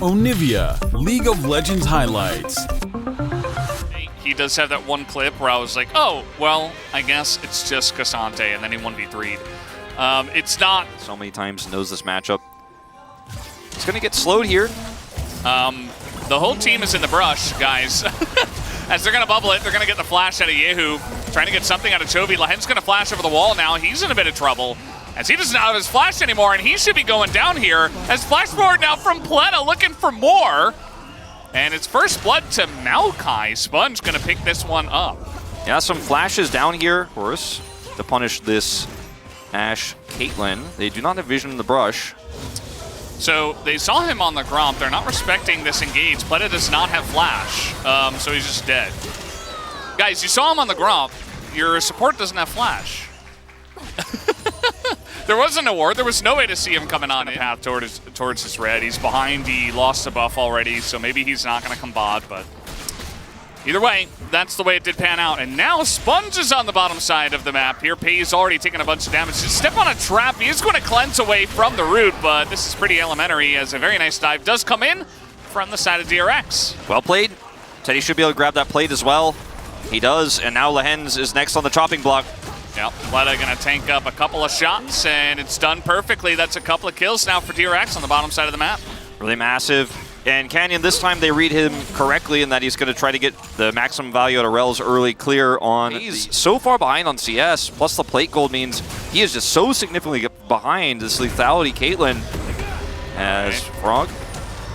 Onivia, League of Legends highlights. He does have that one clip where I was like, oh, well, I guess it's just Cassante, and then he 1v3'd. It's not. So many times knows this matchup. He's going to get slowed here. The whole team is in the brush, guys. As they're going to bubble it, they're going to get the flash out of Yehu. Trying to get something out of Chovy. Lahen's going to flash over the wall now. He's in a bit of trouble, as he doesn't have his flash anymore, and he should be going down here. As flash forward now from Pleta, looking for more. And it's first blood to Maokai. Sponge going to pick this one up. Yeah, some flashes down here, of course, to punish this Ashe Caitlyn. They do not have vision in the brush. So they saw him on the Gromp. They're not respecting this engage. Pleta does not have flash, so he's just dead. Guys, you saw him on the Gromp. Your support doesn't have flash. There wasn't a ward. There was no way to see him coming on the path towards his red. He's behind. He lost the buff already, so maybe he's not going to come bot, but either way, that's the way it did pan out. And now Sponge is on the bottom side of the map here. Pei's already taken a bunch of damage. Just step on a trap. He is going to cleanse away from the root, but this is pretty elementary, as a very nice dive does come in from the side of DRX. Well played. Teddy should be able to grab that plate as well. He does, and now Lahen's is next on the chopping block. Yep, Pleta going to tank up a couple of shots, and it's done perfectly. That's a couple of kills now for DRX on the bottom side of the map. Really massive. And Canyon, this time they read him correctly in that he's going to try to get the maximum value out of Rel's early clear on. He's so far behind on CS, plus the plate gold means he is just so significantly behind this lethality Caitlyn. As Frog.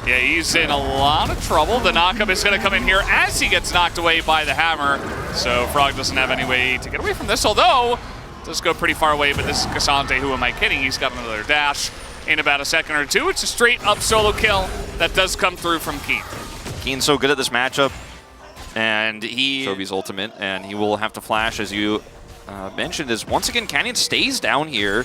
Yeah, he's in a lot of trouble. The knockup is going to come in here as he gets knocked away by the hammer. So Frog doesn't have any way to get away from this, although it does go pretty far away. But this is Cassante, who am I kidding? He's got another dash in about a second or two. It's a straight up solo kill that does come through from Keen. Keen's so good at this matchup. And Chovy's ultimate, and he will have to flash, as you mentioned, is once again Canyon stays down here.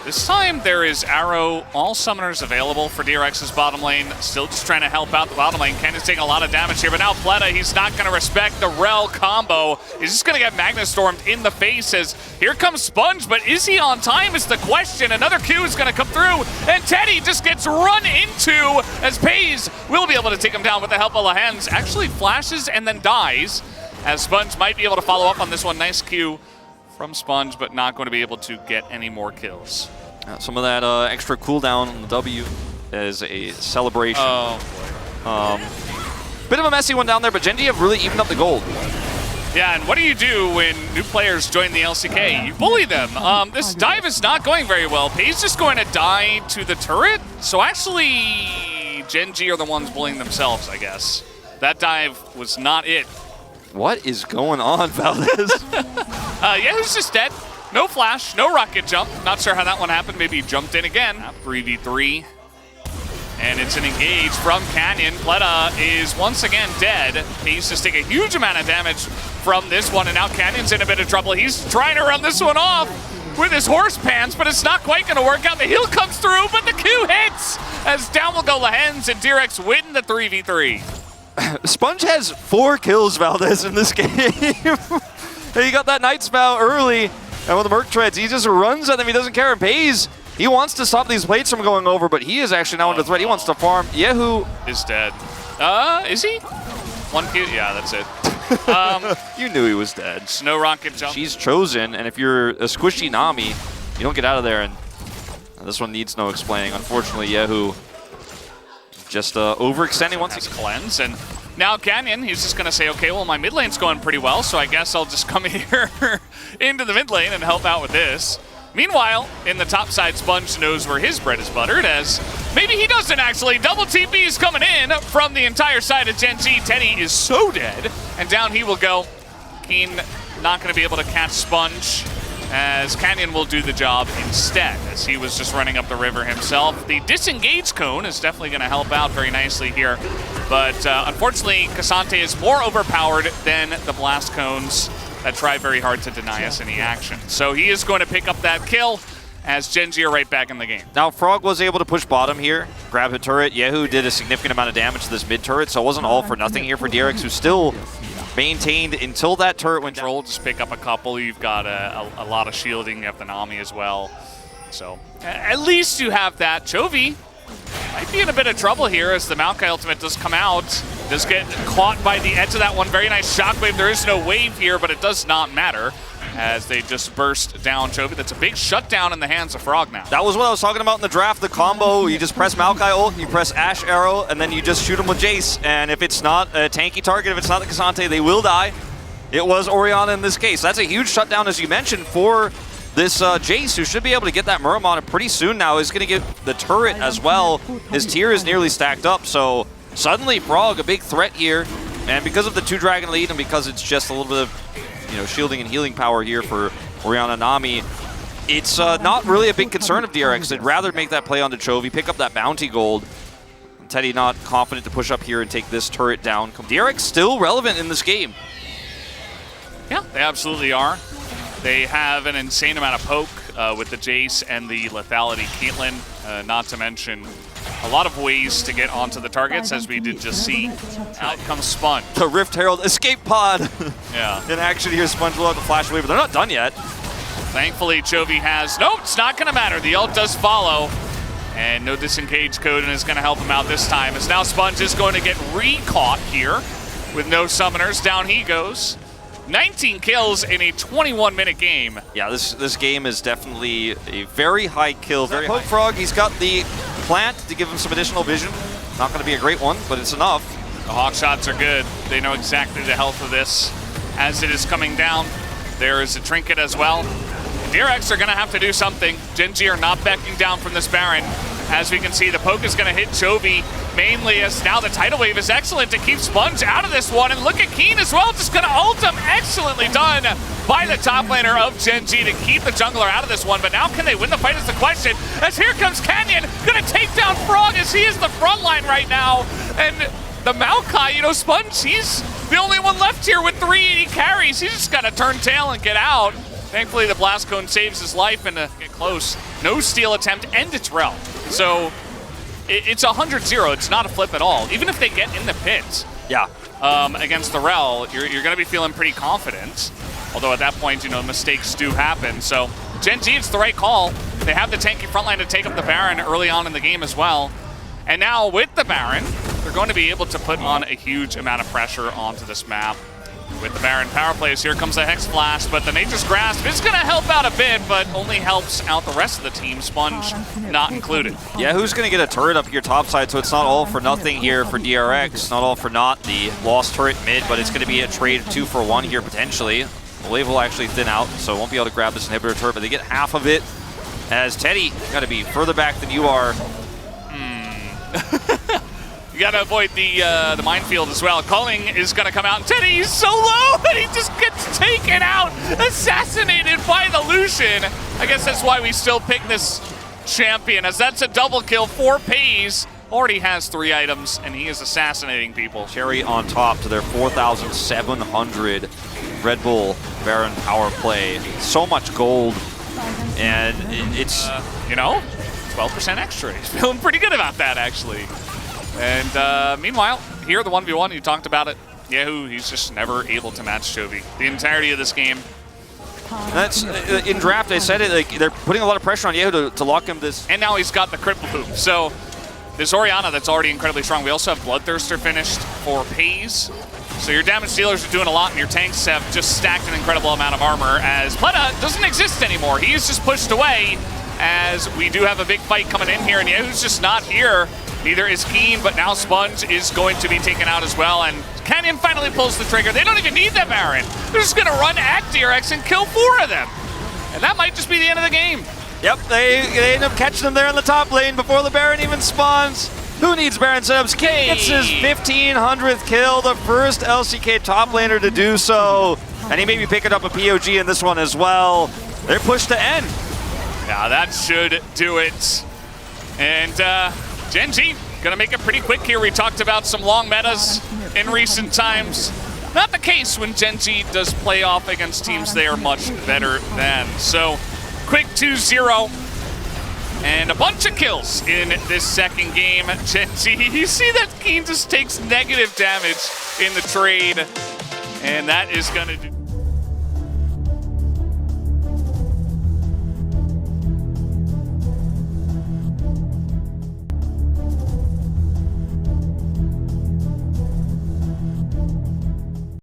This time there is Arrow, all summoners available for DRX's bottom lane. Still just trying to help out the bottom lane. Canyon's taking a lot of damage here, but now Pleta, he's not going to respect the Rel combo. He's just going to get Magnus Stormed in the face as here comes Sponge, but is he on time is the question. Another Q is going to come through, and Teddy just gets run into as Pei's will be able to take him down with the help of Lahen's. Actually flashes and then dies, as Sponge might be able to follow up on this one. Nice Q from Sponge, but not going to be able to get any more kills. Some of that extra cooldown on the W is a celebration. Oh, boy. Bit of a messy one down there, but Gen.G have really evened up the gold. Yeah, and what do you do when new players join the LCK? You bully them. This dive is not going very well. Pei's just going to die to the turret. So actually, Gen.G are the ones bullying themselves, I guess. That dive was not it. What is going on, Valdez? Yeah, who's just dead? No flash, no rocket jump. Not sure how that one happened. Maybe he jumped in again. 3v3. And it's an engage from Canyon. Pleta is once again dead. He's just taking a huge amount of damage from this one, and now Canyon's in a bit of trouble. He's trying to run this one off with his horse pants, but it's not quite going to work out. The heal comes through, but the Q hits as down will go Lahen's, and DRX win the 3v3. Sponge has 4 kills, Valdez, in this game. He got that Night Spout early. And with the Merc Treads, he just runs at them. He doesn't care. And Pei's, he wants to stop these plates from going over, but he is actually now under threat. He wants to farm. Yehu is dead. Is he? 1 Q? Yeah, that's it. You knew he was dead. No rocket jump. She's chosen, and if you're a squishy Nami, you don't get out of there. And this one needs no explaining. Unfortunately, Yehu just overextending once he cleanse. And now Canyon, he's just going to say, okay, well, my mid lane's going pretty well, so I guess I'll just come here into the mid lane and help out with this. Meanwhile, in the top side, Sponge knows where his bread is buttered, as maybe he doesn't actually. Double TP's coming in from the entire side of Gen.G. Teddy is so dead, and down he will go. Keen not going to be able to catch Sponge, as Canyon will do the job instead, as he was just running up the river himself. The disengage cone is definitely going to help out very nicely here, but unfortunately, Cassante is more overpowered than the blast cones that try very hard to deny us any action. So he is going to pick up that kill, as Gen.G are right back in the game. Now, Frog was able to push bottom here, grab a turret. Yehu did a significant amount of damage to this mid turret, so it wasn't all for nothing here for DRX, who still maintained until that turret went down. Just pick up a couple. You've got a lot of shielding. You have the Nami as well. So at least you have that. Chovy might be in a bit of trouble here as the Maokai ultimate does come out. Does get caught by the edge of that one. Very nice shockwave. There is no wave here, but it does not matter as they just burst down Chovy. That's a big shutdown in the hands of Frog now. That was what I was talking about in the draft, the combo. You just press Maokai ult, you press Ash Arrow, and then you just shoot him with Jace. And if it's not a tanky target, if it's not the K'Sante, they will die. It was Orianna in this case. That's a huge shutdown, as you mentioned, for this Jace, who should be able to get that Muramana pretty soon now. Is going to get the turret as well. His tier is nearly stacked up, so suddenly Frog, a big threat here. And because of the 2-dragon lead and because it's just a little bit of shielding and healing power here for Orianna Nami, it's not really a big concern of DRX. They'd rather make that play onto Chovy, pick up that bounty gold. Teddy not confident to push up here and take this turret down. DRX still relevant in this game. Yeah, they absolutely are. They have an insane amount of poke with the Jace and the lethality Caitlyn, not to mention a lot of ways to get onto the targets, as we did just see. Out comes Sponge. The Rift Herald escape pod. Yeah. In action here, Sponge will have to flash away, but they're not done yet. Thankfully, Chovy has... Nope, it's not going to matter. The ult does follow. And no disengage code, and is going to help him out this time, as now Sponge is going to get re-caught here with no summoners. Down he goes. 19 kills in a 21-minute game. Yeah, this game is definitely a very high kill. Very high. Frog, he's got the plant to give him some additional vision. Not going to be a great one, but it's enough. The hawk shots are good. They know exactly the health of this as it is coming down. There is a trinket as well. DRX are going to have to do something. Gen.G are not backing down from this Baron. As we can see, the poke is going to hit Chovy mainly, as now the tidal wave is excellent to keep Sponge out of this one. And look at Keen as well, just going to ult him. Excellently done by the top laner of Gen.G to keep the jungler out of this one. But now can they win the fight is the question, as here comes Canyon, going to take down Frog, as he is the front line right now. And the Maokai, Sponge, he's the only one left here with 380 carries. He's just got to turn tail and get out. Thankfully, the Blast Cone saves his life and get close. No steal attempt, and it's Rel. So it's 100-0. It's not a flip at all. Even if they get in the pit, yeah, against the Rel, you're going to be feeling pretty confident. Although at that point, mistakes do happen. So Gen.G, it's the right call. They have the tanky frontline to take up the Baron early on in the game as well. And now with the Baron, they're going to be able to put on a huge amount of pressure onto this map. With the Baron power plays, here comes the Hex Flash, but the Nature's Grasp is going to help out a bit, but only helps out the rest of the team, Sponge not included. Yeah, who's going to get a turret up here top side, so it's not all for nothing here for DRX. Not all for naught, the lost turret mid, but it's going to be a trade 2-for-1 here potentially. The wave will actually thin out, so it won't be able to grab this inhibitor turret, but they get half of it, as Teddy got to be further back than you are. You gotta avoid the minefield as well. Culling is gonna come out. Teddy, he's so low, and he just gets taken out, assassinated by the Lucian. I guess that's why we still pick this champion, as that's a double kill for Pays. Already has 3 items, and he is assassinating people. Cherry on top to their 4,700 Red Bull Baron power play. So much gold, and it's 12% extra. He's feeling pretty good about that, actually. And meanwhile, here the 1v1, you talked about it. Yahoo, he's just never able to match Chovy the entirety of this game. That's in draft. I said it. Like, they're putting a lot of pressure on Yahoo to lock him this. And now he's got the cripple boom. So this Orianna that's already incredibly strong. We also have Bloodthirster finished for Pays. So your damage dealers are doing a lot, and your tanks have just stacked an incredible amount of armor. As Pleta doesn't exist anymore. He is just pushed away. As we do have a big fight coming in here, and Yahoo's just not here. Neither is Keen, but now Sponge is going to be taken out as well, and Canyon finally pulls the trigger. They don't even need that Baron. They're just going to run at DRX and kill 4 of them. And that might just be the end of the game. Yep, they end up catching them there in the top lane before the Baron even spawns. Who needs Baron setups? King gets his 1,500th kill, the first LCK top laner to do so. And he may be picking up a POG in this one as well. They're pushed to end. Yeah, that should do it. And Gen.G gonna make it pretty quick here. We talked about some long metas in recent times. Not the case when Gen.G does play off against teams they are much better than. So, quick 2-0. And a bunch of kills in this second game. Gen.G, you see that Keen just takes negative damage in the trade. And that is gonna do